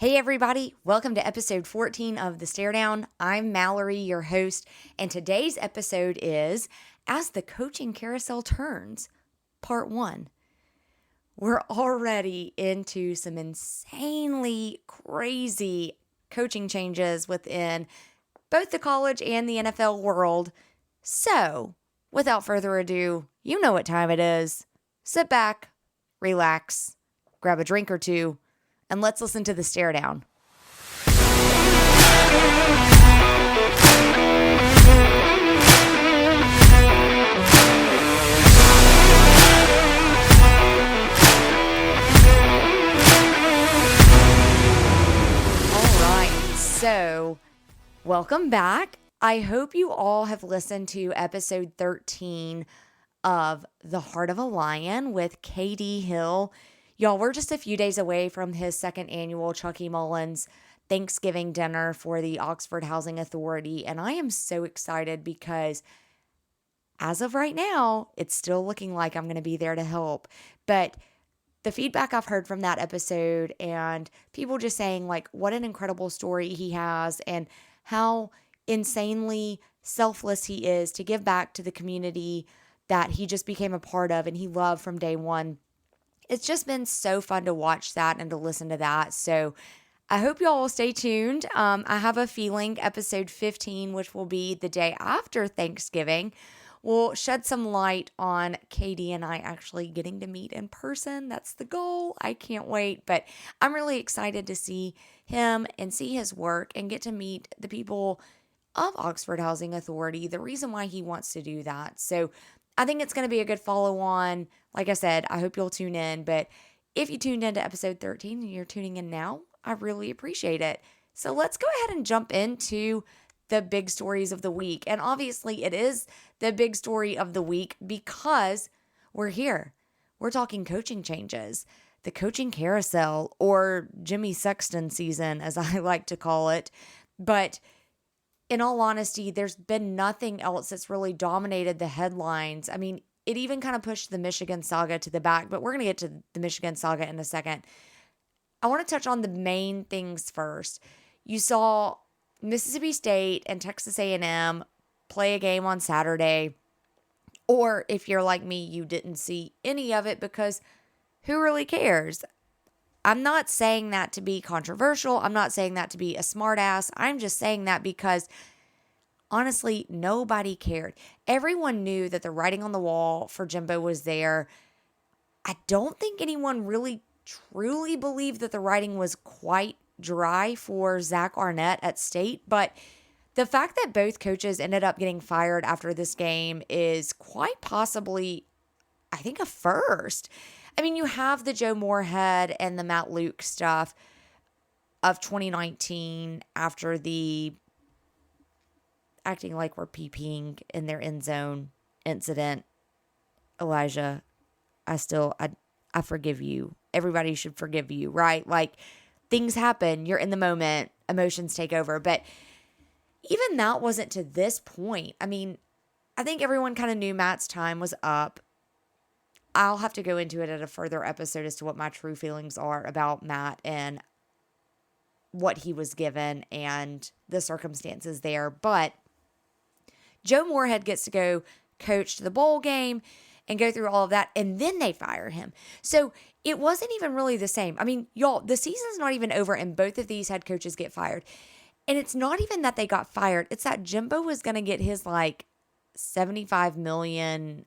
Hey everybody, welcome to episode 14 of The Stare Down. I'm Mallory, your host, and today's episode is As the Coaching Carousel Turns, Part 1. We're already into some insanely crazy coaching changes within both the college and the NFL world. So, without further ado, you know what time it is. Sit back, relax, grab a drink or two, and let's listen to The Stare Down. All right, so welcome back. I hope you all have listened to episode 13 of The Heart of a Lion with KD Hill. Y'all, we're just a few days away from his second annual Chucky Mullins Thanksgiving dinner for the Oxford Housing Authority, and I am so excited because as of right now, it's still looking like I'm going to be there to help. But the feedback I've heard from that episode and people just saying like what an incredible story he has and how insanely selfless he is to give back to the community that he just became a part of and he loved from day one. It's just been so fun to watch that and to listen to that. So I hope you all will stay tuned. I have a feeling episode 15, which will be the day after Thanksgiving, will shed some light on Katie and I actually getting to meet in person. That's the goal. I can't wait. But I'm really excited to see him and see his work and get to meet the people of Oxford Housing Authority, the reason why he wants to do that. So I think it's going to be a good follow on. Like I said, I hope you'll tune in. But if you tuned into episode 13 and you're tuning in now, I really appreciate it. So let's go ahead and jump into the big stories of the week. And obviously it is the big story of the week because we're here. We're talking coaching changes, the coaching carousel, or Jimmy Sexton season, as I like to call it. But in all honesty, there's been nothing else that's really dominated the headlines. I mean, it even kind of pushed the Michigan saga to the back, but we're going to get to the Michigan saga in a second. I want to touch on the main things first. You saw Mississippi State and Texas A&M play a game on Saturday, or if you're like me, you didn't see any of it because who really cares? I'm not saying that to be controversial. I'm not saying that to be a smartass. I'm just saying that because honestly, nobody cared. Everyone knew that the writing on the wall for Jimbo was there. I don't think anyone really truly believed that the writing was quite dry for Zach Arnett at State, but the fact that both coaches ended up getting fired after this game is quite possibly, I think, a first. I mean, you have the Joe Moorhead and the Matt Luke stuff of 2019 after the acting like we're peeing in their end zone incident. Elijah, I forgive you. Everybody should forgive you, right? Like, things happen. You're in the moment. Emotions take over. But even that wasn't to this point. I mean, I think everyone kind of knew Matt's time was up. I'll have to go into it at a further episode as to what my true feelings are about Matt and what he was given and the circumstances there. But Joe Moorhead gets to go coach the bowl game and go through all of that, and then they fire him. So it wasn't even really the same. I mean, y'all, the season's not even over, and both of these head coaches get fired. And it's not even that they got fired. It's that Jimbo was going to get his, like, $75 million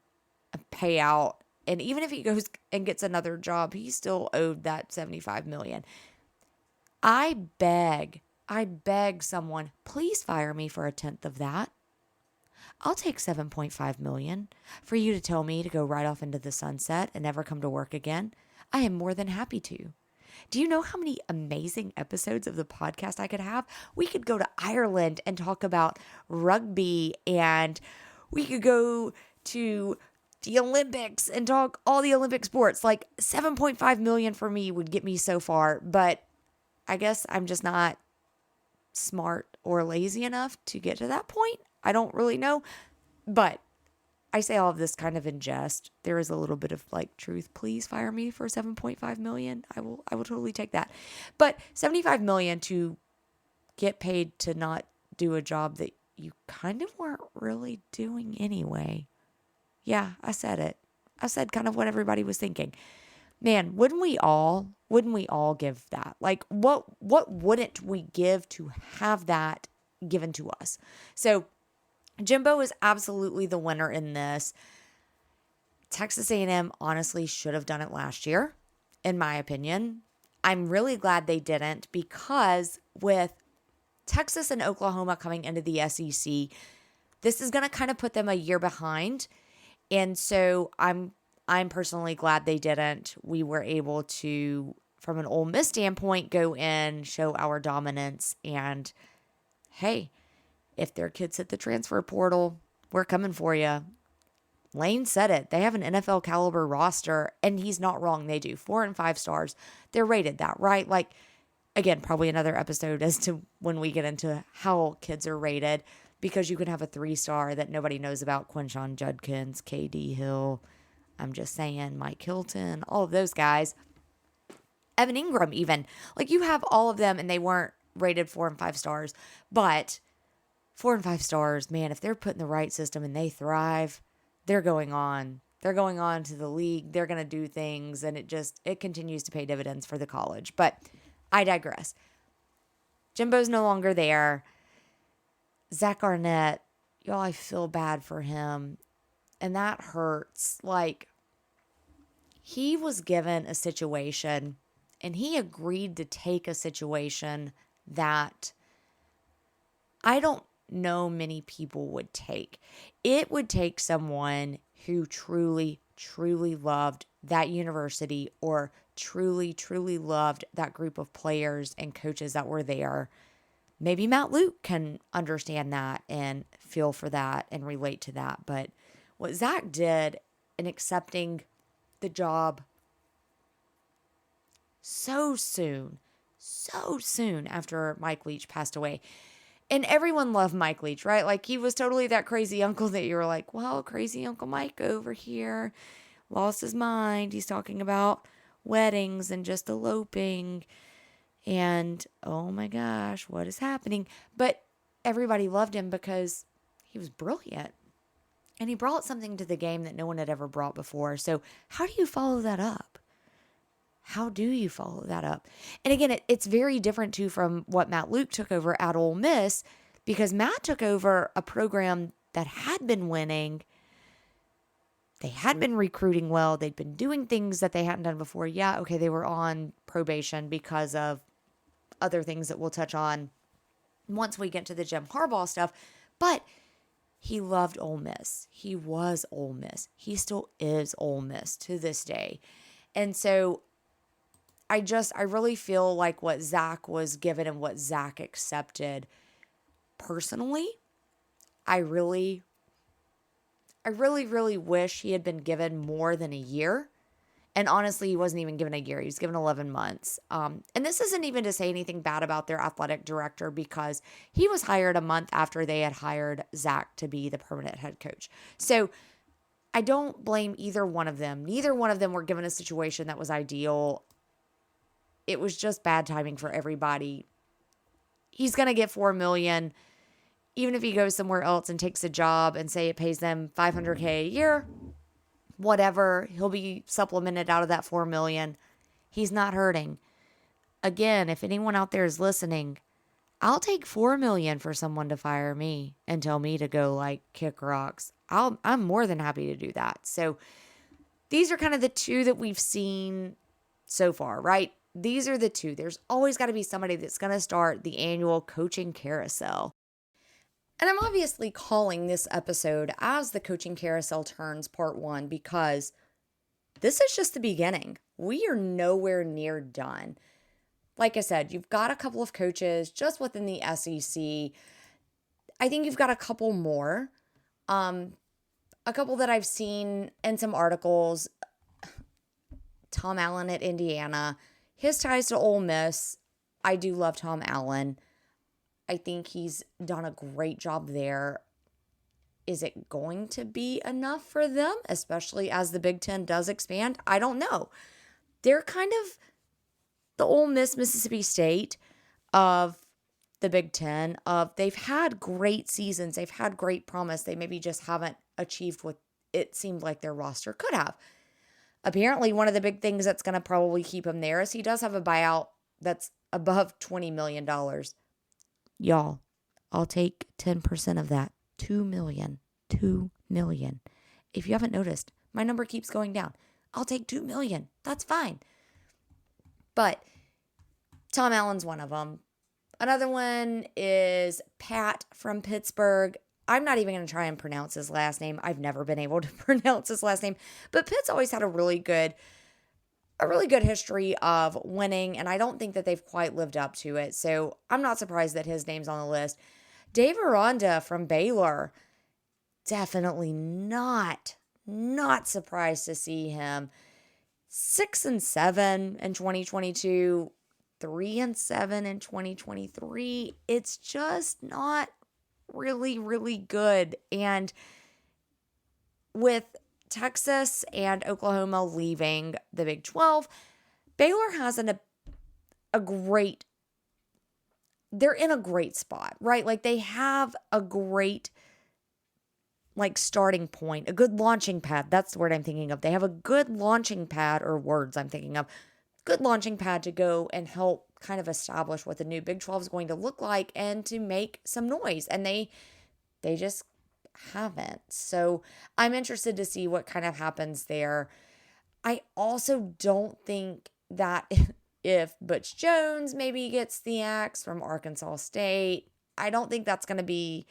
payout. And even if he goes and gets another job, he still owed that $75 million. I beg someone, please fire me for a tenth of that. I'll take $7.5 million for you to tell me to go right off into the sunset and never come to work again. I am more than happy to. Do you know how many amazing episodes of the podcast I could have? We could go to Ireland and talk about rugby, and we could go to the Olympics and talk all the Olympic sports. Like, $7.5 million for me would get me so far, but I guess I'm just not smart or lazy enough to get to that point. I don't really know, but I say all of this kind of in jest. There is a little bit of like truth. Please fire me for $7.5 million. I will totally take that. But $75 million to get paid to not do a job that you kind of weren't really doing anyway. Yeah, I said it. I said kind of what everybody was thinking. Man, wouldn't we all give that? Like what wouldn't we give to have that given to us? So Jimbo is absolutely the winner in this. Texas A&M honestly should have done it last year, in my opinion. I'm really glad they didn't, because with Texas and Oklahoma coming into the SEC, this is going to kind of put them a year behind. And so I'm personally glad they didn't. We were able to, from an Ole Miss standpoint, go in, show our dominance, and hey, if their kids hit the transfer portal, we're coming for you. Lane said it. They have an NFL caliber roster, and he's not wrong. They do 4 and 5 stars. They're rated that, right? Like, again, probably another episode as to when we get into how kids are rated, because you can have a 3-star that nobody knows about. Quinshon Judkins, KD Hill, I'm just saying, Mike Hilton, all of those guys. Evan Ingram even. Like, you have all of them, and they weren't rated 4 and 5 stars. But 4 and 5 stars, man, if they're put in the right system and they thrive, they're going on. They're going on to the league. They're going to do things, and it continues to pay dividends for the college. But I digress. Jimbo's no longer there. Zach Arnett, y'all, I feel bad for him. And that hurts. Like, he was given a situation, and he agreed to take a situation that I don't know many people would take. It would take someone who truly, truly loved that university, or truly, truly loved that group of players and coaches that were there. Maybe Matt Luke can understand that and feel for that and relate to that. But what Zach did in accepting the job so soon after Mike Leach passed away. And everyone loved Mike Leach, right? Like, he was totally that crazy uncle that you were like, well, crazy Uncle Mike over here lost his mind. He's talking about weddings and just eloping. And, oh my gosh, what is happening? But everybody loved him because he was brilliant. And he brought something to the game that no one had ever brought before. So how do you follow that up? How do you follow that up? And again, it's very different too from what Matt Luke took over at Ole Miss, because Matt took over a program that had been winning. They had been recruiting well. They'd been doing things that they hadn't done before. Yeah, okay, they were on probation because of other things that we'll touch on once we get to the Jim Harbaugh stuff. But he loved Ole Miss. He was Ole Miss. He still is Ole Miss to this day. And so I really feel like what Zach was given and what Zach accepted, personally, I really wish he had been given more than a year. And honestly, he wasn't even given a year. He was given 11 months. And this isn't even to say anything bad about their athletic director, because he was hired a month after they had hired Zach to be the permanent head coach. So I don't blame either one of them. Neither one of them were given a situation that was ideal. It was just bad timing for everybody. He's going to get $4 million. Even if he goes somewhere else and takes a job and say it pays them $500K a year, whatever, he'll be supplemented out of that $4 million. He's not hurting. Again, if anyone out there is listening, I'll take $4 million for someone to fire me and tell me to go like kick rocks. I'm more than happy to do that. So these are kind of the two that we've seen so far, right? These are the two. There's always got to be somebody that's going to start the annual coaching carousel. And I'm obviously calling this episode as the Coaching Carousel Turns Part 1 because this is just the beginning. We are nowhere near done. Like I said, you've got a couple of coaches just within the SEC. I think you've got a couple more. A couple that I've seen in some articles. Tom Allen at Indiana. His ties to Ole Miss. I do love Tom Allen. I think he's done a great job there. Is it going to be enough for them, especially as the Big Ten does expand? I don't know. They're kind of the Ole Miss, Mississippi State of the Big Ten. They've had great seasons. They've had great promise. They maybe just haven't achieved what it seemed like their roster could have. Apparently, one of the big things that's going to probably keep him there is he does have a buyout that's above $20 million. Y'all, I'll take 10% of that. $2 million. $2 million. If you haven't noticed, my number keeps going down. I'll take $2 million. That's fine. But Tom Allen's one of them. Another one is Pat from Pittsburgh. I'm not even going to try and pronounce his last name. I've never been able to pronounce his last name. But Pitt's always had a really good history of winning, and I don't think that they've quite lived up to it. So I'm not surprised that his name's on the list. Dave Aranda from Baylor. Definitely not surprised to see him. 6-7 in 2022, 3-7 in 2023. It's just not really, really good. And with Texas and Oklahoma leaving the Big 12, Baylor has they're in a great spot, right? Like they have a great starting point, a good launching pad. That's the word I'm thinking of. They have a good launching pad, or words I'm thinking of. Good launching pad to go and help kind of establish what the new Big 12 is going to look like and to make some noise. And they just haven't. So I'm interested to see what kind of happens there. I also don't think that if Butch Jones maybe gets the axe from Arkansas State, I don't think that's going to be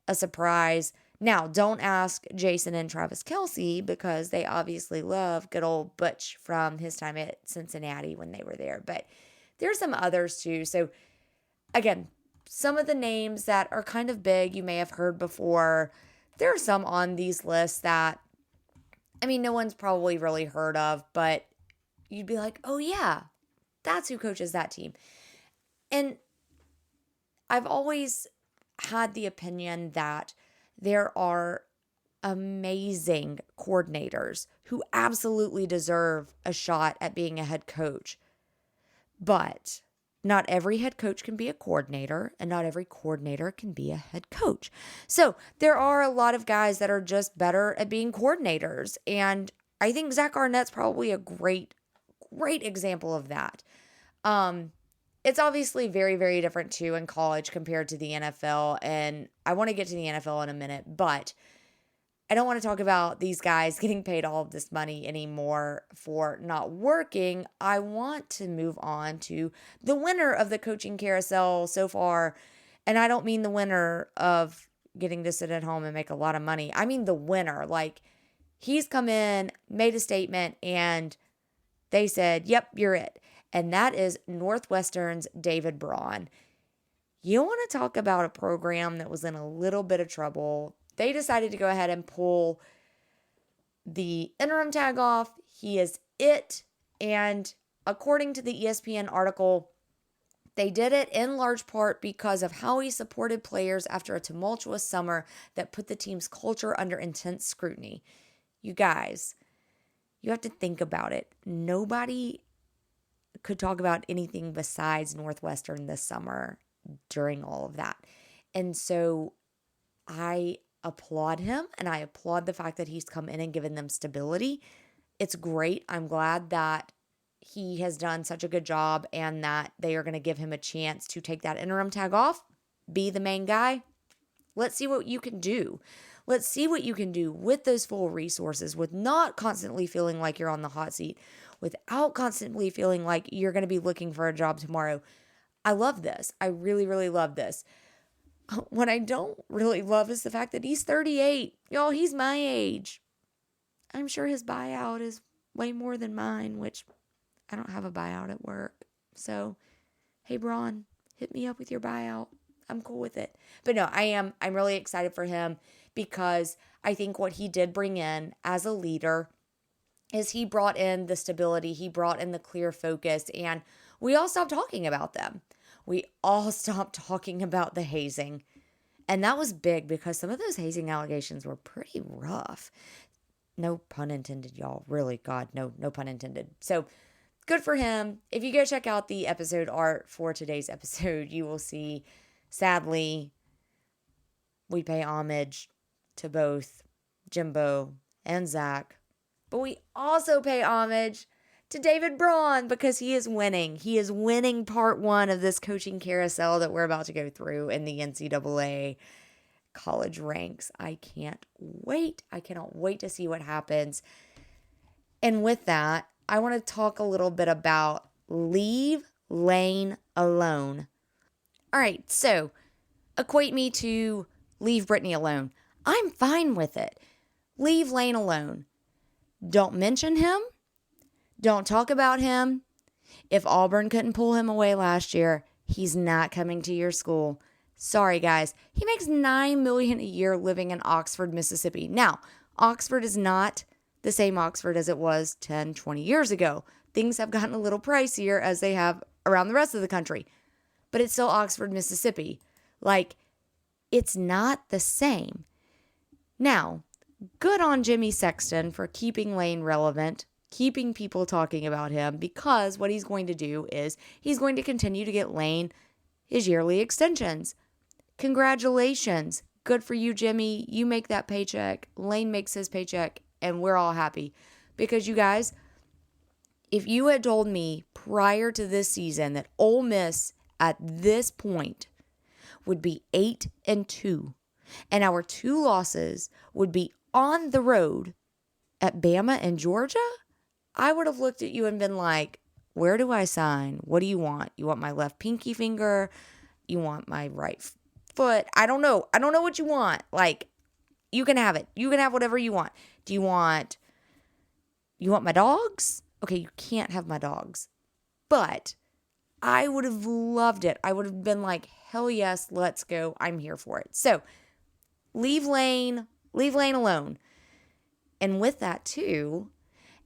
a surprise. Now, don't ask Jason and Travis Kelce because they obviously love good old Butch from his time at Cincinnati when they were there. But there's some others too. So again, some of the names that are kind of big you may have heard before. There are some on these lists that, no one's probably really heard of, but you'd be like, oh yeah, that's who coaches that team. And I've always had the opinion that there are amazing coordinators who absolutely deserve a shot at being a head coach. But not every head coach can be a coordinator, and not every coordinator can be a head coach. So there are a lot of guys that are just better at being coordinators. And I think Zach Arnett's probably a great example of that. It's obviously very, very different too in college compared to the NFL. And I want to get to the NFL in a minute, but I don't want to talk about these guys getting paid all of this money anymore for not working. I want to move on to the winner of the coaching carousel so far. And I don't mean the winner of getting to sit at home and make a lot of money. I mean the winner. Like, he's come in, made a statement, and they said, yep, you're it. And that is Northwestern's David Braun. You want to talk about a program that was in a little bit of trouble. They decided to go ahead and pull the interim tag off. He is it. And according to the ESPN article, they did it in large part because of how he supported players after a tumultuous summer that put the team's culture under intense scrutiny. You guys, you have to think about it. Nobody could talk about anything besides Northwestern this summer during all of that. And so I applaud him, and I applaud the fact that he's come in and given them stability. It's great. I'm glad that he has done such a good job and that they are going to give him a chance to take that interim tag off, be the main guy. Let's see what you can do. Let's see what you can do with those full resources, with not constantly feeling like you're on the hot seat, without constantly feeling like you're going to be looking for a job tomorrow. I love this. I really, really love this. What I don't really love is the fact that he's 38. Y'all, he's my age. I'm sure his buyout is way more than mine, which I don't have a buyout at work. So, hey, Braun, hit me up with your buyout. I'm cool with it. But no, I'm really excited for him because I think what he did bring in as a leader is he brought in the stability, he brought in the clear focus, and we all stopped talking about them. We all stopped talking about the hazing. And that was big because some of those hazing allegations were pretty rough. No pun intended, y'all. Really, God, no pun intended. So good for him. If you go check out the episode art for today's episode, you will see, sadly, we pay homage to both Jimbo and Zach, but we also pay homage to David Braun because he is winning. He is winning part 1 of this coaching carousel that we're about to go through in the NCAA college ranks. I can't wait. I cannot wait to see what happens. And with that, I want to talk a little bit about leave Lane alone. All right, so equate me to leave Brittany alone. I'm fine with it. Leave Lane alone. Don't mention him. Don't talk about him. If Auburn couldn't pull him away last year, he's not coming to your school. Sorry, guys. He makes $9 million a year living in Oxford, Mississippi. Now, Oxford is not the same Oxford as it was 10, 20 years ago. Things have gotten a little pricier as they have around the rest of the country. But it's still Oxford, Mississippi. Like, it's not the same. Now, good on Jimmy Sexton for keeping Lane relevant, keeping people talking about him, because what he's going to do is he's going to continue to get Lane his yearly extensions. Congratulations. Good for you, Jimmy. You make that paycheck. Lane makes his paycheck, and we're all happy. Because you guys, if you had told me prior to this season that Ole Miss at this point would be 8-2, and our 2 losses would be on the road at Bama and Georgia, I would have looked at you and been like, where do I sign? What do you want? You want my left pinky finger? You want my right foot? I don't know. I don't know what you want. Like, you can have it. You can have whatever you want. Do you want my dogs? Okay, you can't have my dogs. But I would have loved it. I would have been like, hell yes, let's go. I'm here for it. So leave Lane alone. And with that too,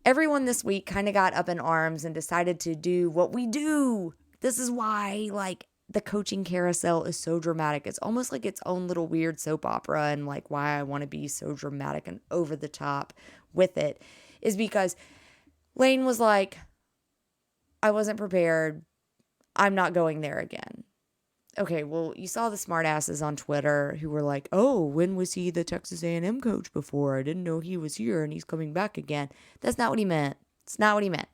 everyone this week kind of got up in arms and decided to do what we do. This is why, like, the coaching carousel is so dramatic. It's almost like its own little weird soap opera, and like why I want to be so dramatic and over the top with it is because Lane was like, I wasn't prepared. I'm not going there again. Okay, well, you saw the smartasses on Twitter who were like, oh, when was he the Texas A&M coach before? I didn't know he was here and he's coming back again. That's not what he meant. It's not what he meant.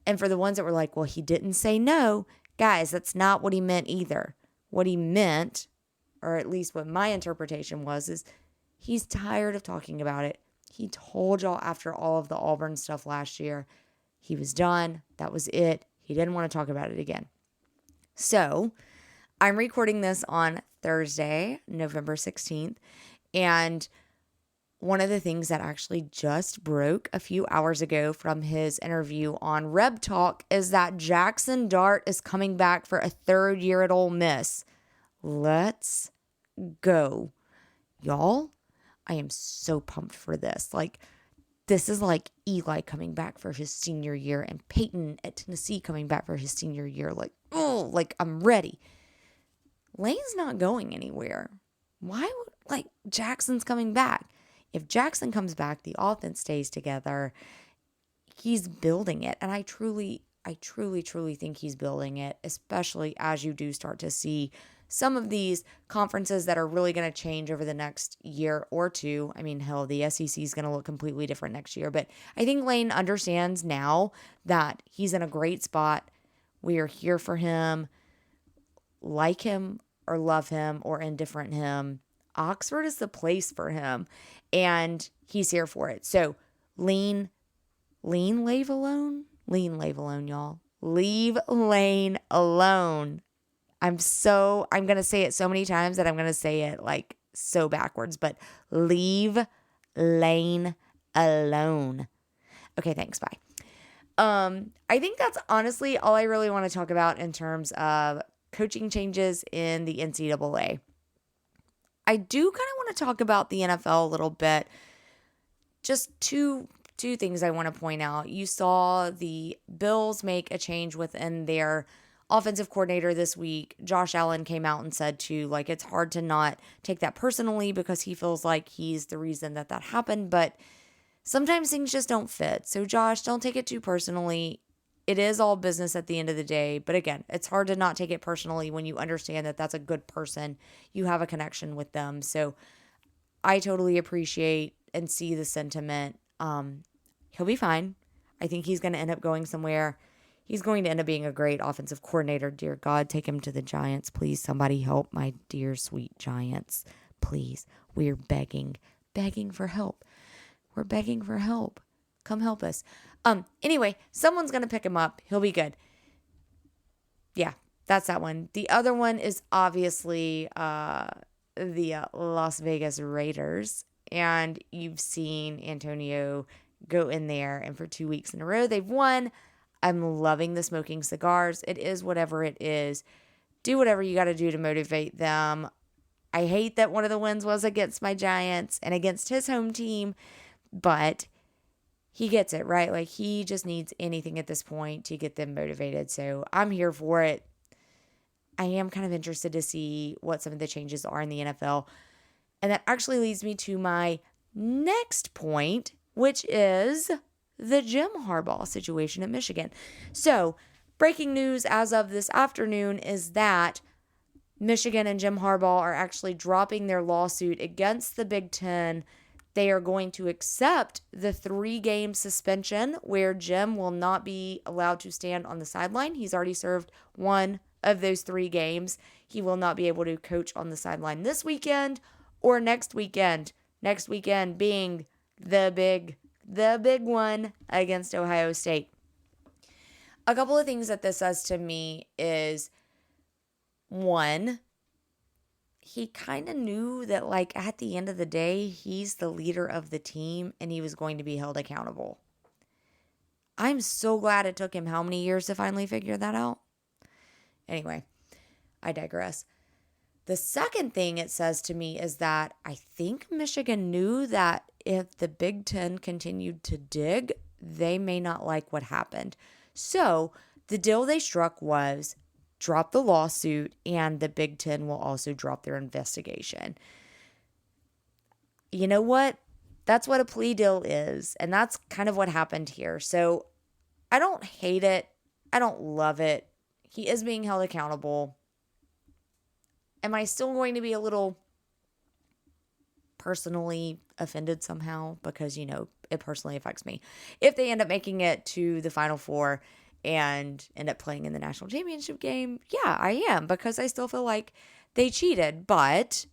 And for the ones that were like, well, he didn't say no, guys, that's not what he meant either. What he meant, or at least what my interpretation was, is he's tired of talking about it. He told y'all after all of the Auburn stuff last year, he was done. That was it. He didn't want to talk about it again. So I'm recording this on Thursday, November 16th, and one of the things that actually just broke a few hours ago from his interview on Reb Talk is that Jackson Dart is coming back for a 3rd year at Ole Miss. Let's go. Y'all, I am so pumped for this. Like, this is like Eli coming back for his senior year and Peyton at Tennessee coming back for his senior year. Like, oh, like, I'm ready. Lane's not going anywhere. Why would, like, Jackson's coming back? If Jackson comes back, the offense stays together. He's building it. And I truly think he's building it, especially as you do start to see some of these conferences that are really going to change over the next year or two. I mean, hell, the SEC is going to look completely different next year. But I think Lane understands now that he's in a great spot. We are here for him. Like him or love him or indifferent him, Oxford is the place for him, and he's here for it. So leave alone, y'all. Leave Lane alone. I'm going to say it so many times that I'm going to say it like so backwards, but leave Lane alone. Okay, thanks. Bye. I think that's honestly all I really want to talk about in terms of coaching changes in the NCAA. I do kind of want to talk about the NFL a little bit. Just two things I want to point out. You saw the Bills make a change within their offensive coordinator this week, Josh Allen, came out and said too, like, it's hard to not take that personally because he feels like he's the reason that happened, but sometimes things just don't fit. So Josh, don't take it too personally. It is all business at the end of the day. But again, it's hard to not take it personally when you understand that that's a good person. You have a connection with them. So I totally appreciate and see the sentiment. He'll be fine. I think he's going to end up going somewhere. He's going to end up being a great offensive coordinator. Dear God, take him to the Giants. Please, somebody help my dear, sweet Giants. Please, we're begging for help. We're begging for help. Come help us. Anyway, someone's going to pick him up. He'll be good. Yeah, that's that one. The other one is obviously the Las Vegas Raiders. And you've seen Antonio go in there, and for 2 weeks in a row, they've won. I'm loving the smoking cigars. It is whatever it is. Do whatever you got to do to motivate them. I hate that one of the wins was against my Giants and against his home team, but he gets it, right? Like, he just needs anything at this point to get them motivated. So I'm here for it. I am kind of interested to see what some of the changes are in the NFL. And that actually leads me to my next point, which is the Jim Harbaugh situation at Michigan. So, breaking news as of this afternoon is that Michigan and Jim Harbaugh are actually dropping their lawsuit against the Big Ten. They are going to accept the 3-game suspension where Jim will not be allowed to stand on the sideline. He's already served one of those 3 games. He will not be able to coach on the sideline this weekend or next weekend. Next weekend being the big one against Ohio State. A couple of things that this says to me is, one, he kind of knew that, like, at the end of the day, he's the leader of the team and he was going to be held accountable. I'm so glad it took him how many years to finally figure that out? Anyway, I digress. The second thing it says to me is that I think Michigan knew that if the Big Ten continued to dig, they may not like what happened. So the deal they struck was drop the lawsuit and the Big Ten will also drop their investigation. You know what? That's what a plea deal is. And that's kind of what happened here. So I don't hate it. I don't love it. He is being held accountable. Am I still going to be a little personally offended somehow? Because, you know, it personally affects me. If they end up making it to the Final Four and end up playing in the national championship game, yeah, I am. Because I still feel like they cheated. But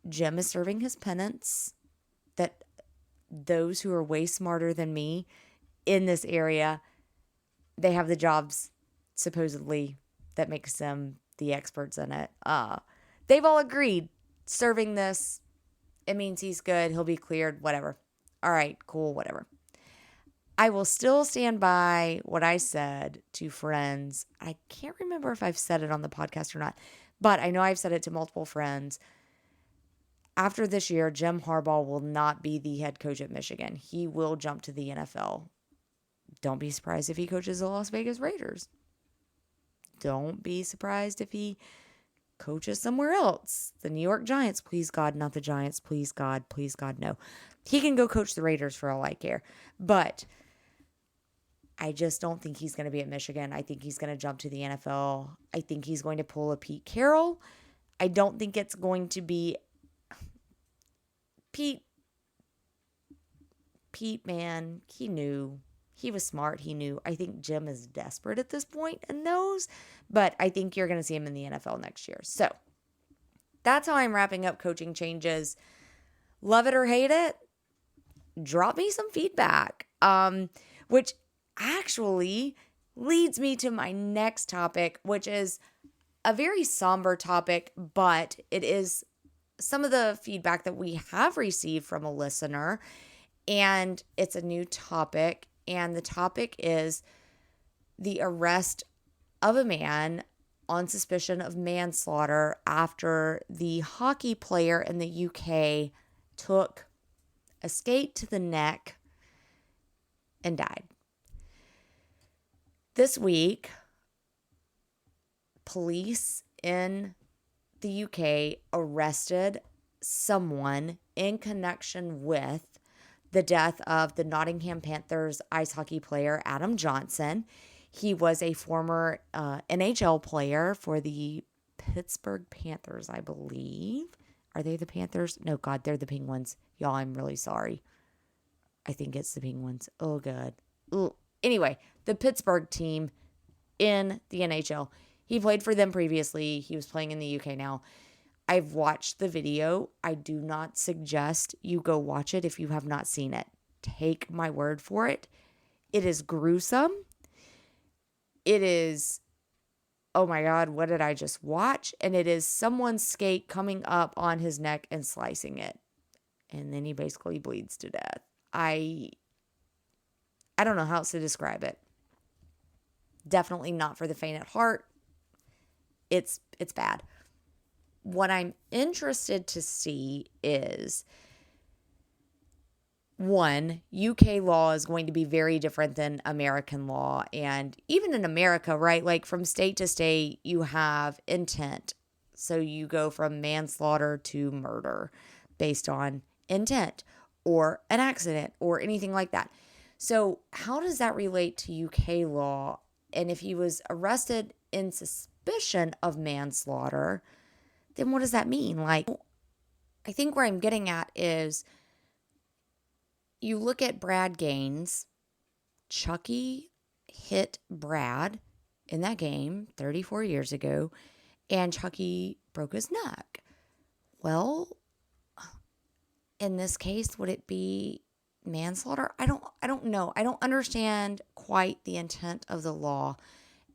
Jim is serving his penance. That those who are way smarter than me in this area, they have the jobs, supposedly, that makes them the experts in it. They've all agreed. Serving this, it means he's good. He'll be cleared, whatever. All right, cool, whatever. I will still stand by what I said to friends. I can't remember if I've said it on the podcast or not, but I know I've said it to multiple friends. After this year, Jim Harbaugh will not be the head coach at Michigan. He will jump to the NFL. Don't be surprised if he coaches the Las Vegas Raiders. Don't be surprised if he coaches somewhere else. The New York Giants, please God, not the Giants. Please God, no. He can go coach the Raiders for all I care. But I just don't think he's going to be at Michigan. I think he's going to jump to the NFL. I think he's going to pull a Pete Carroll. I don't think it's going to be Pete, man, he knew. He was smart. He knew. I think Jim is desperate at this point and knows, but I think you're going to see him in the NFL next year. So that's how I'm wrapping up coaching changes. Love it or hate it, drop me some feedback, which actually leads me to my next topic, which is a very somber topic, but it is some of the feedback that we have received from a listener, and it's a new topic. And the topic is the arrest of a man on suspicion of manslaughter after the hockey player in the UK took a skate to the neck and died. This week, police in the UK arrested someone in connection with the death of the Nottingham Panthers ice hockey player Adam Johnson. He was a former NHL player for the Pittsburgh Panthers, I believe. Are they the Panthers? No, God, they're the Penguins. Y'all, I'm really sorry. I think it's the Penguins. Oh, God. Ugh. Anyway, the Pittsburgh team in the NHL. He played for them previously. He was playing in the UK now. I've watched the video. I do not suggest you go watch it if you have not seen it. Take my word for it. It is gruesome. It is, oh my God, what did I just watch? And it is someone's skate coming up on his neck and slicing it. And then he basically bleeds to death. I don't know how else to describe it. Definitely not for the faint at heart. It's bad. What I'm interested to see is, one, UK law is going to be very different than American law. And even in America, right, like from state to state, you have intent. So you go from manslaughter to murder based on intent or an accident or anything like that. So how does that relate to UK law? And if he was arrested in suspicion of manslaughter, then what does that mean? Like, I think where I'm getting at is you look at Brad Gaines. Chucky hit Brad in that game 34 years ago, and Chucky broke his neck. Well, in this case, would it be manslaughter? I don't know. I don't understand quite the intent of the law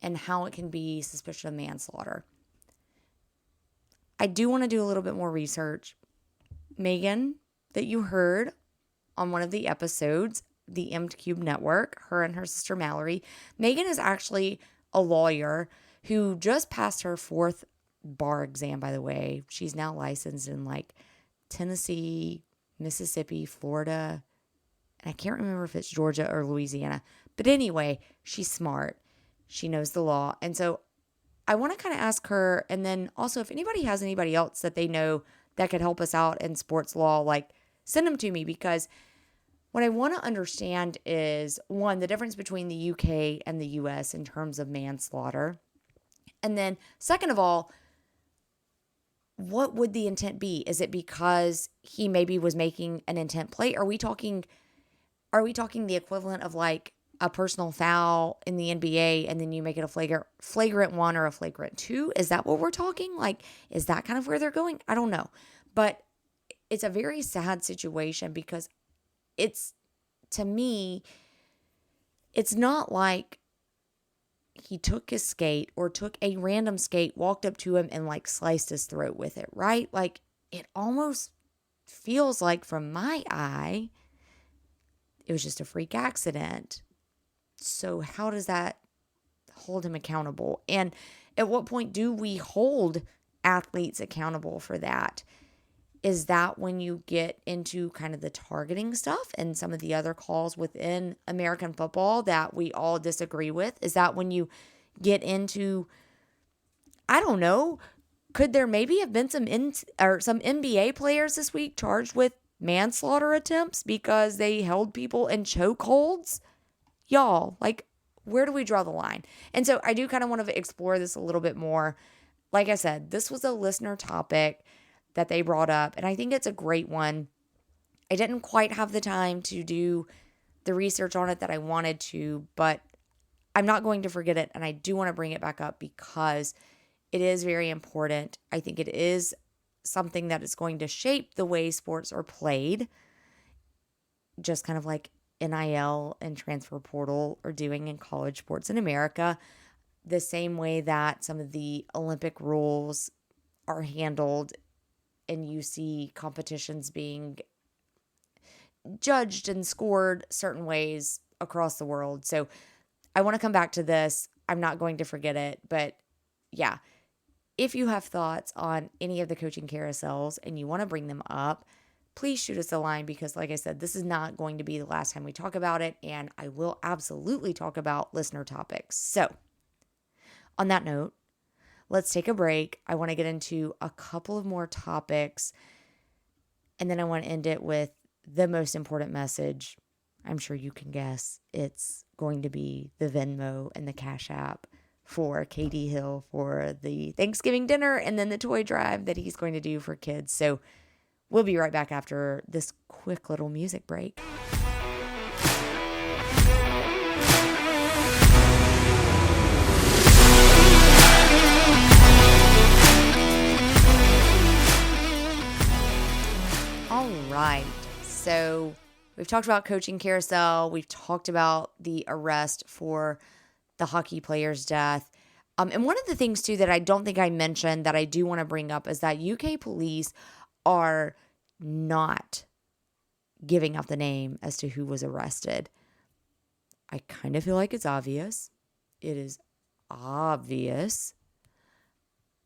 and how it can be suspicion of manslaughter. I do want to do a little bit more research. Megan, that you heard on one of the episodes, the M-Cube Network, her and her sister Mallory, Megan is actually a lawyer who just passed her 4th bar exam, by the way. She's now licensed in like Tennessee, Mississippi, Florida, and I can't remember if it's Georgia or Louisiana. But anyway, she's smart. She knows the law. And so I want to kind of ask her, and then also if anybody has anybody else that they know that could help us out in sports law, like send them to me, because what I want to understand is, one, the difference between the UK and the US in terms of manslaughter. And then second of all, what would the intent be? Is it because he maybe was making an intent play? Are we talking the equivalent of like a personal foul in the NBA and then you make it a flagrant 1 or a flagrant 2? Is that what we're talking? Like, is that kind of where they're going? I don't know. But it's a very sad situation because to me, it's not like he took his skate or took a random skate, walked up to him and like sliced his throat with it, right? Like, it almost feels like from my eye, it was just a freak accident. So how does that hold him accountable? And at what point do we hold athletes accountable for that? Is that when you get into kind of the targeting stuff and some of the other calls within American football that we all disagree with? Is that when you get into, I don't know, could there maybe have been some NBA players this week charged with manslaughter attempts because they held people in chokeholds? Y'all, like, where do we draw the line? And so I do kind of want to explore this a little bit more. Like I said, this was a listener topic that they brought up, and I think it's a great one. I didn't quite have the time to do the research on it that I wanted to, but I'm not going to forget it, and I do want to bring it back up because it is very important. I think it is something that is going to shape the way sports are played, just kind of like NIL and transfer portal are doing in college sports in America, the same way that some of the Olympic rules are handled, and you see competitions being judged and scored certain ways across the world. So I want to come back to this. I'm not going to forget it, but yeah, if you have thoughts on any of the coaching carousels and you want to bring them up, please shoot us a line, because like I said, this is not going to be the last time we talk about it, and I will absolutely talk about listener topics. So on that note, let's take a break. I want to get into a couple of more topics, and then I want to end it with the most important message. I'm sure you can guess. It's going to be the Venmo and the Cash App for Katie Hill for the Thanksgiving dinner and then the toy drive that he's going to do for kids. So we'll be right back after this quick little music break. All right. So we've talked about coaching Carousel. We've talked about the arrest for the hockey player's death. And one of the things, too, that I don't think I mentioned that I do want to bring up is that UK police are not giving out the name as to who was arrested. I kind of feel like it's obvious. It is obvious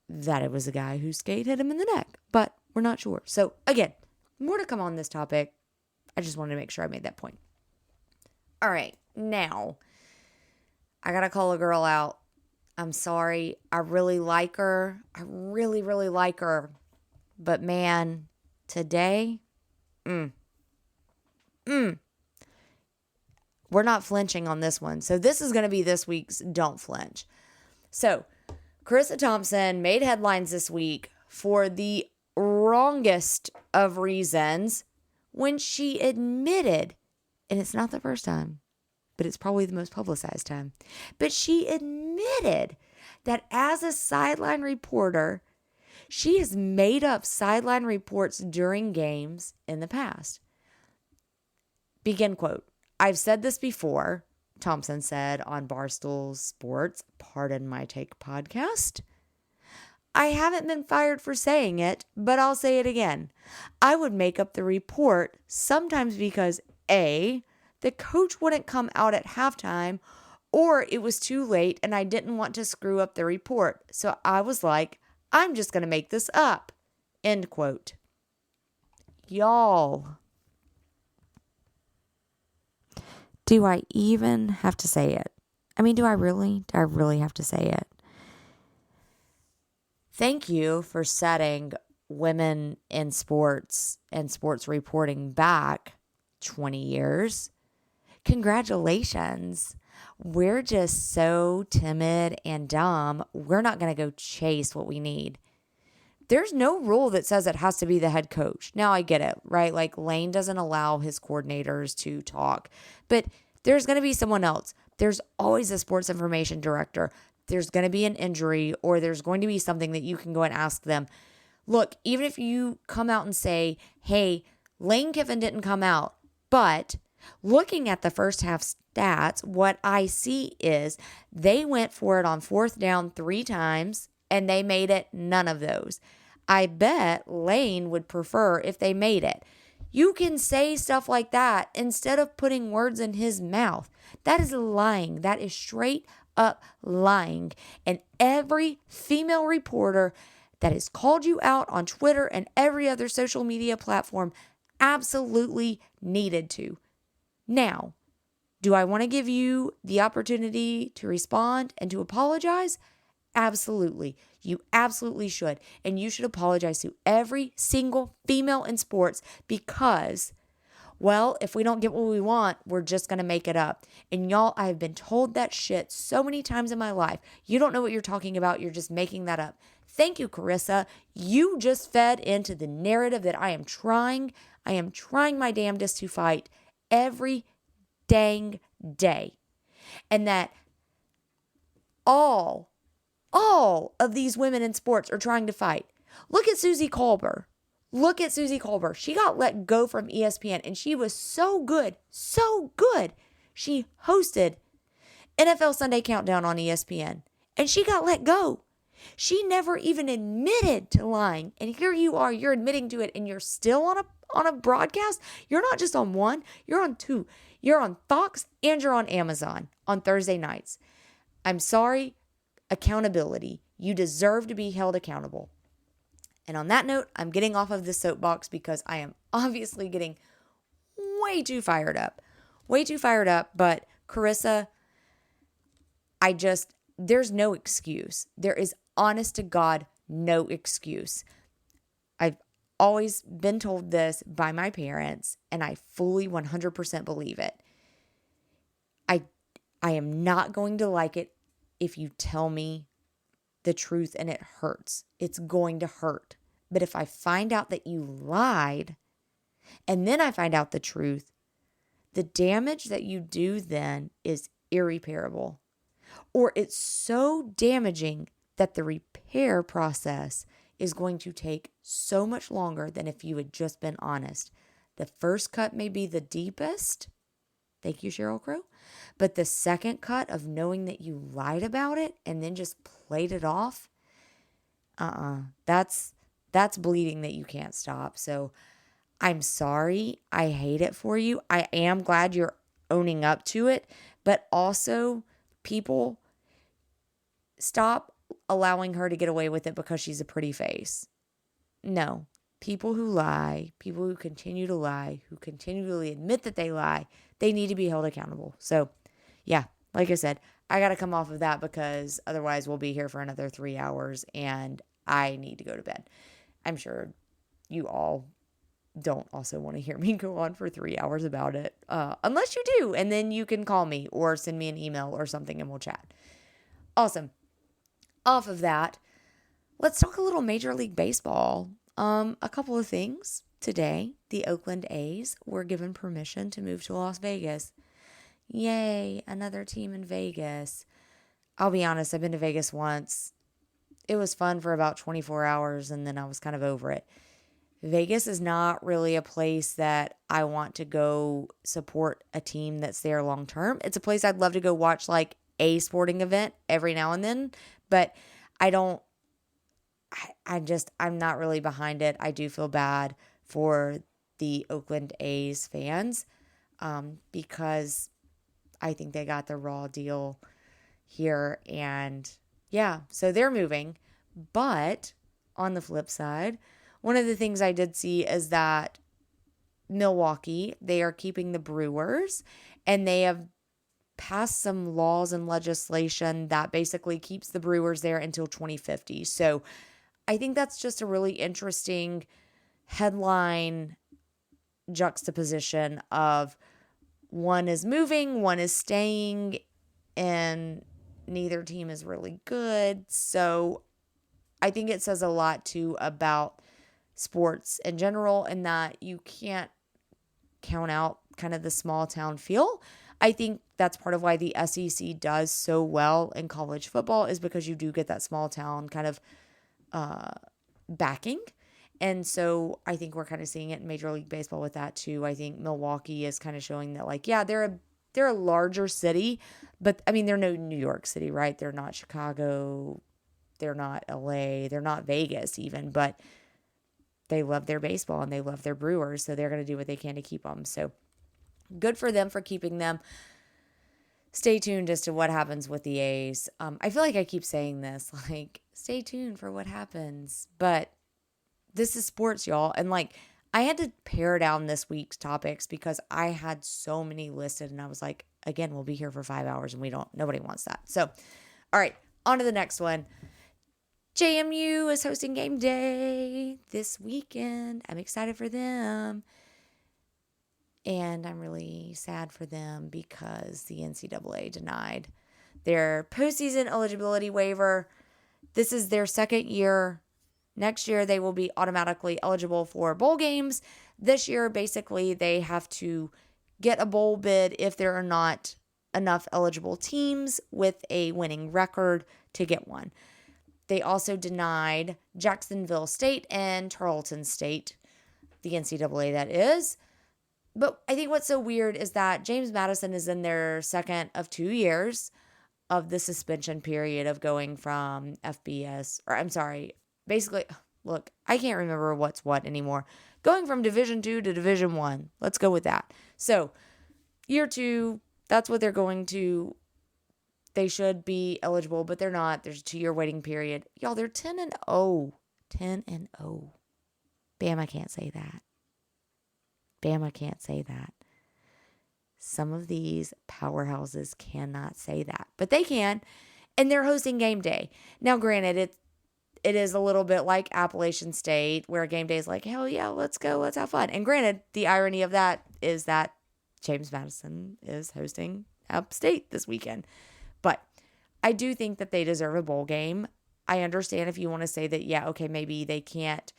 that it was a guy whose skate hit him in the neck, but we're not sure. So, again, more to come on this topic. I just wanted to make sure I made that point. All right, now, I got to call a girl out. I'm sorry. I really like her. I really, really like her. But man, today, we're not flinching on this one. So this is going to be this week's Don't Flinch. So Charissa Thompson made headlines this week for the wrongest of reasons when she admitted, and it's not the first time, but it's probably the most publicized time, but she admitted that as a sideline reporter, she has made up sideline reports during games in the past. Begin quote. I've said this before, Thompson said on Barstool Sports, Pardon My Take podcast. I haven't been fired for saying it, but I'll say it again. I would make up the report sometimes because A, the coach wouldn't come out at halftime, or it was too late and I didn't want to screw up the report. So I was like, I'm just going to make this up. End quote. Y'all. Do I even have to say it? I mean, do I really? Do I really have to say it? Thank you for setting women in sports and sports reporting back 20 years. Congratulations. We're just so timid and dumb. We're not going to go chase what we need. There's no rule that says it has to be the head coach. Now I get it, right? Like Lane doesn't allow his coordinators to talk, but there's going to be someone else. There's always a sports information director. There's going to be an injury or there's going to be something that you can go and ask them. Look, even if you come out and say, hey, Lane Kiffin didn't come out, but looking at the first half stats, what I see is they went for it on 4th down 3 times and they made it none of those. I bet Lane would prefer if they made it. You can say stuff like that instead of putting words in his mouth. That is lying. That is straight up lying. And every female reporter that has called you out on Twitter and every other social media platform absolutely needed to. Now, do I want to give you the opportunity to respond and to apologize? Absolutely. You absolutely should. And you should apologize to every single female in sports because, well, if we don't get what we want, we're just going to make it up. And y'all, I have been told that shit so many times in my life. You don't know what you're talking about. You're just making that up. Thank you, Charissa. You just fed into the narrative that I am trying my damnedest to fight every dang day. And that all of these women in sports are trying to fight. Look at Susie Colbert. She got let go from ESPN and she was so good. She hosted NFL Sunday Countdown on ESPN and she got let go. She never even admitted to lying. And here you are, you're admitting to it and you're still on a broadcast. You're not just on one, you're on 2. You're on Fox and you're on Amazon on Thursday nights. I'm sorry. Accountability. You deserve to be held accountable. And on that note, I'm getting off of this soapbox because I am obviously getting way too fired up. But Charissa, there's no excuse. There is, honest to God, no excuse. I've always been told this by my parents, and I fully 100% believe it. I am not going to like it if you tell me the truth and it hurts. It's going to hurt. But if I find out that you lied and then I find out the truth, the damage that you do then is irreparable. Or it's so damaging that the repair process is going to take so much longer than if you had just been honest. The first cut may be the deepest. Thank you, Sheryl Crow. But the second cut of knowing that you lied about it and then just played it off, that's bleeding that you can't stop. So I'm sorry. I hate it for you. I am glad you're owning up to it. But also, people, stop allowing her to get away with it because she's a pretty face. No. People who lie, people who continue to lie, who continually admit that they lie, they need to be held accountable. So, yeah, like I said, I got to come off of that because otherwise we'll be here for another 3 hours and I need to go to bed. I'm sure you all don't also want to hear me go on for 3 hours about it, unless you do, and then you can call me or send me an email or something and we'll chat. Awesome. Off of that, let's talk a little Major League Baseball. A couple of things. Today, the Oakland A's were given permission to move to Las Vegas. Yay, another team in Vegas. I'll be honest, I've been to Vegas once. It was fun for about 24 hours and then I was kind of over it. Vegas is not really a place that I want to go support a team that's there long term. It's a place I'd love to go watch like a sporting event every now and then, but I'm not really behind it. I do feel bad for the Oakland A's fans because I think they got the raw deal here. And yeah, so they're moving. But on the flip side, one of the things I did see is that Milwaukee, they are keeping the Brewers, and they have passed some laws and legislation that basically keeps the Brewers there until 2050. So I think that's just a really interesting headline juxtaposition of one is moving, one is staying, and neither team is really good. So I think it says a lot too about sports in general, and that you can't count out kind of the small town feel. I think that's part of why the SEC does so well in college football, is because you do get that small town kind of backing. And so I think we're kind of seeing it in Major League Baseball with that too. I think Milwaukee is kind of showing that, like, yeah, they're a larger city, but I mean, they're no New York City, right? They're not Chicago. They're not LA. They're not Vegas even, but they love their baseball and they love their Brewers. So they're going to do what they can to keep them. So good for them for keeping them. Stay tuned as to what happens with the A's. I feel like I keep saying this, like, stay tuned for what happens. But this is sports, y'all. And like, I had to pare down this week's topics because I had so many listed and I was like, again, we'll be here for 5 hours and nobody wants that. So, all right, on to the next one. JMU is hosting game day this weekend. I'm excited for them. And I'm really sad for them because the NCAA denied their postseason eligibility waiver. This is their second year. Next year, they will be automatically eligible for bowl games. This year, basically, they have to get a bowl bid if there are not enough eligible teams with a winning record to get one. They also denied Jacksonville State and Tarleton State, the NCAA that is. But I think what's so weird is that James Madison is in their second of 2 years of the suspension period of going from basically, look, I can't remember what's what anymore. Going from Division 2 to Division 1. Let's go with that. So, year 2, that's what they're going to. They should be eligible, but they're not. There's a 2-year waiting period. Y'all, they're 10-0. 10-0. Bama can't say that. Bama can't say that. Some of these powerhouses cannot say that, but they can. and they're hosting game day. Now, granted, it is a little bit like Appalachian State, where game day is like, hell yeah, let's go, let's have fun. And granted, the irony of that is that James Madison is hosting App State this weekend. But I do think that they deserve a bowl game. I understand if you want to say that, yeah, okay, maybe they can't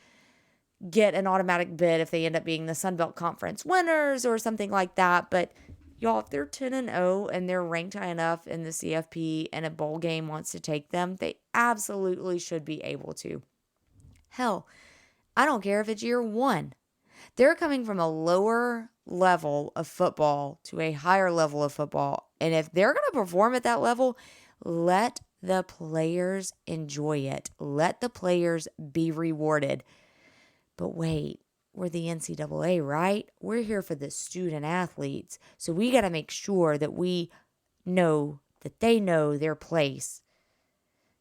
get an automatic bid if they end up being the Sun Belt Conference winners or something like that. But y'all, if they're 10-0 and they're ranked high enough in the CFP and a bowl game wants to take them, they absolutely should be able to. Hell, I don't care if it's year 1. They're coming from a lower level of football to a higher level of football. And if they're going to perform at that level, let the players enjoy it. Let the players be rewarded. But wait, we're the NCAA, right? We're here for the student athletes. So we got to make sure that we know that they know their place.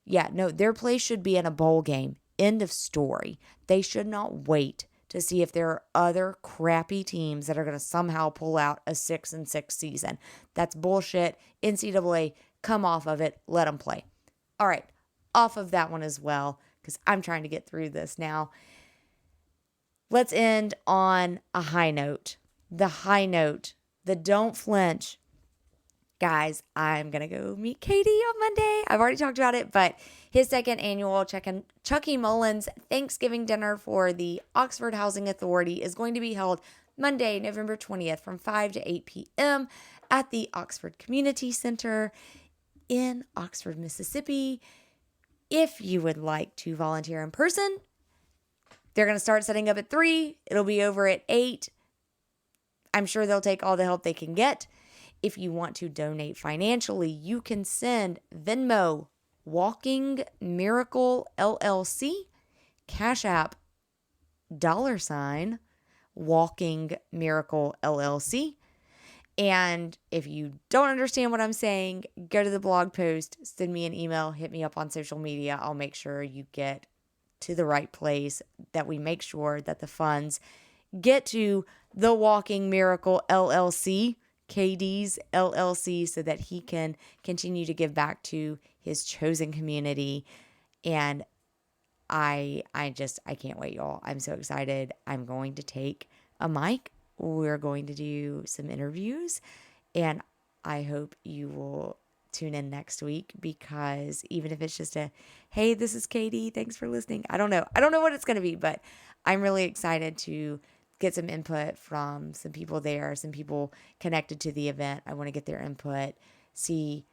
Yeah, no, their place should be in a bowl game. End of story. They should not wait to see if there are other crappy teams that are going to somehow pull out a 6-6 season. That's bullshit. NCAA, come off of it. Let them play. All right, off of that one as well, because I'm trying to get through this now. Let's end on a high note. The high note, the don't flinch. Guys, I'm going to go meet Katie on Monday. I've already talked about it, but his second annual Chucky Mullins Thanksgiving dinner for the Oxford Housing Authority is going to be held Monday, November 20th from 5 to 8 p.m. at the Oxford Community Center in Oxford, Mississippi. If you would like to volunteer in person, they're going to start setting up at 3. It'll be over at 8. I'm sure they'll take all the help they can get. If you want to donate financially, you can send Venmo, Walking Miracle LLC, Cash App, $, Walking Miracle LLC. And if you don't understand what I'm saying, go to the blog post, send me an email, hit me up on social media. I'll make sure you get to the right place, that we make sure that the funds get to the Walking Miracle LLC, KD's LLC, so that he can continue to give back to his chosen community. And I can't wait, y'all. I'm so excited. I'm going to take a mic. We're going to do some interviews, and I hope you will tune in next week, because even if it's just a, hey, this is Katie, thanks for listening. I don't know what it's going to be, but I'm really excited to get some input from some people there, some people connected to the event. I want to get their input, see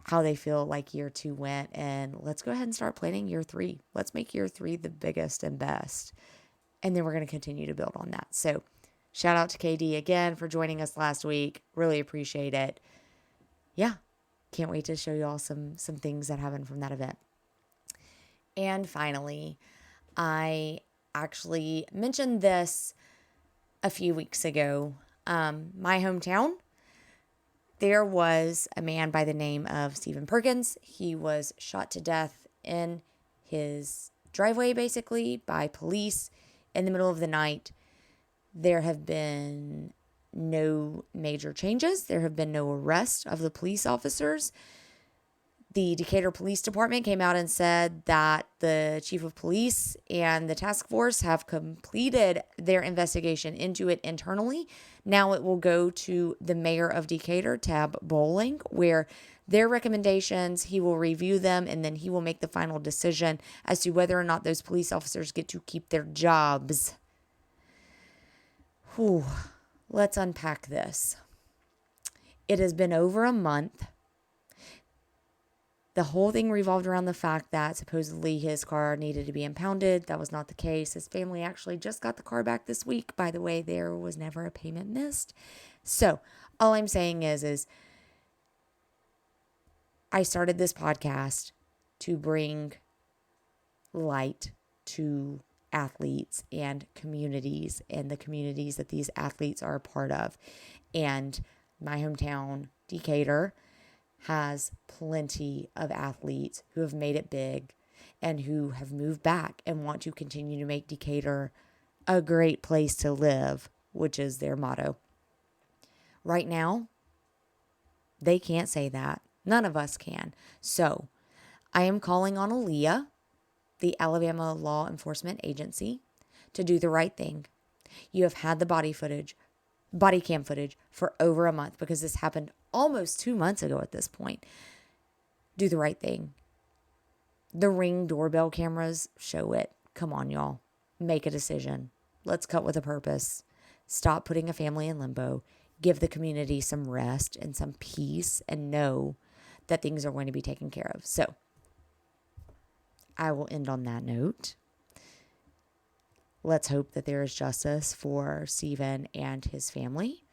how they feel like year 2 went, and let's go ahead and start planning year 3. Let's make year 3 the biggest and best. And then we're going to continue to build on that. So shout out to KD again for joining us last week. Really appreciate it. Yeah. Can't wait to show you all some things that happened from that event. And finally, I actually mentioned this a few weeks ago. My hometown, there was a man by the name of Stephen Perkins. He was shot to death in his driveway, basically, by police in the middle of the night. There have been no major changes. There have been no arrests of the police officers. The Decatur Police Department came out and said that the chief of police and the task force have completed their investigation into it internally. Now it will go to the mayor of Decatur, Tab Bowling, where their recommendations, he will review them, and then he will make the final decision as to whether or not those police officers get to keep their jobs. Whew. Let's unpack this. It has been over a month. The whole thing revolved around the fact that supposedly his car needed to be impounded. That was not the case. His family actually just got the car back this week. By the way, there was never a payment missed. So all I'm saying is I started this podcast to bring light to athletes and communities, and the communities that these athletes are a part of. And my hometown, Decatur, has plenty of athletes who have made it big and who have moved back and want to continue to make Decatur a great place to live, which is their motto. Right now, they can't say that. None of us can. So I am calling on Aaliyah, the Alabama Law Enforcement Agency, to do the right thing. You have had the body cam footage for over a month because this happened almost 2 months ago at this point. Do the right thing. The Ring doorbell cameras show it. Come on, y'all. Make a decision. Let's cut with a purpose. Stop putting a family in limbo. Give the community some rest and some peace and know that things are going to be taken care of. So I will end on that note. Let's hope that there is justice for Stephen and his family,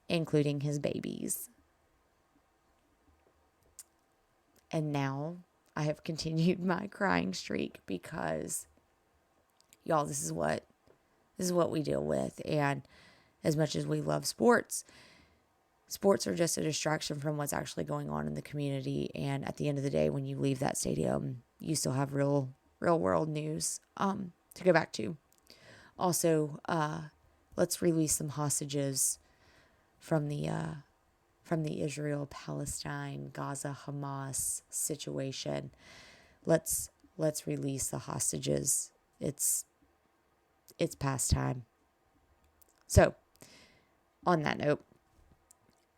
including his babies. And now I have continued my crying streak because, y'all, this is what we deal with. And as much as we love sports are just a distraction from what's actually going on in the community. And at the end of the day, when you leave that stadium, you still have real world news to go back to. Also, let's release some hostages from the Israel-Palestine, Gaza-Hamas situation. Let's release the hostages. It's past time. So, on that note,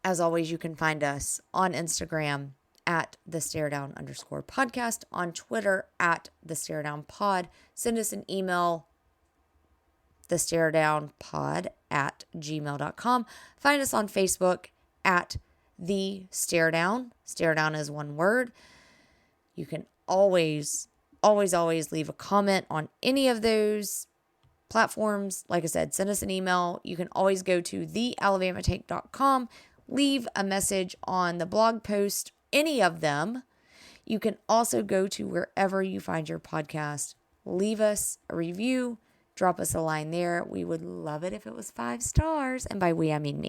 as always, you can find us on Instagram at @thestaredown_podcast, on Twitter at @thestaredownpod. Send us an email, thestaredownpod@gmail.com. Find us on Facebook at The Stare Down. Stare Down is one word. You can always leave a comment on any of those platforms. Like I said, send us an email. You can always go to thealabamatank.com. Leave a message on the blog post, any of them. You can also go to wherever you find your podcast. Leave us a review. Drop us a line there. We would love it if it was 5 stars. And by we, I mean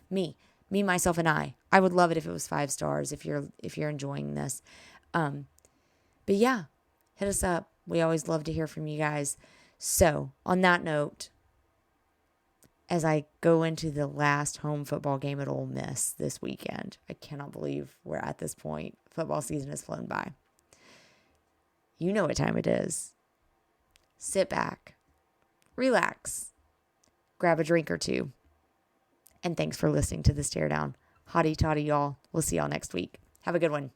me, myself, and I. I would love it if it was 5 stars if you're enjoying this. But yeah, hit us up. We always love to hear from you guys. So on that note, as I go into the last home football game at Ole Miss this weekend, I cannot believe we're at this point. Football season has flown by. You know what time it is. Sit back, relax, grab a drink or two, and thanks for listening to The Stare Down. Hotty toddy, y'all. We'll see y'all next week. Have a good one.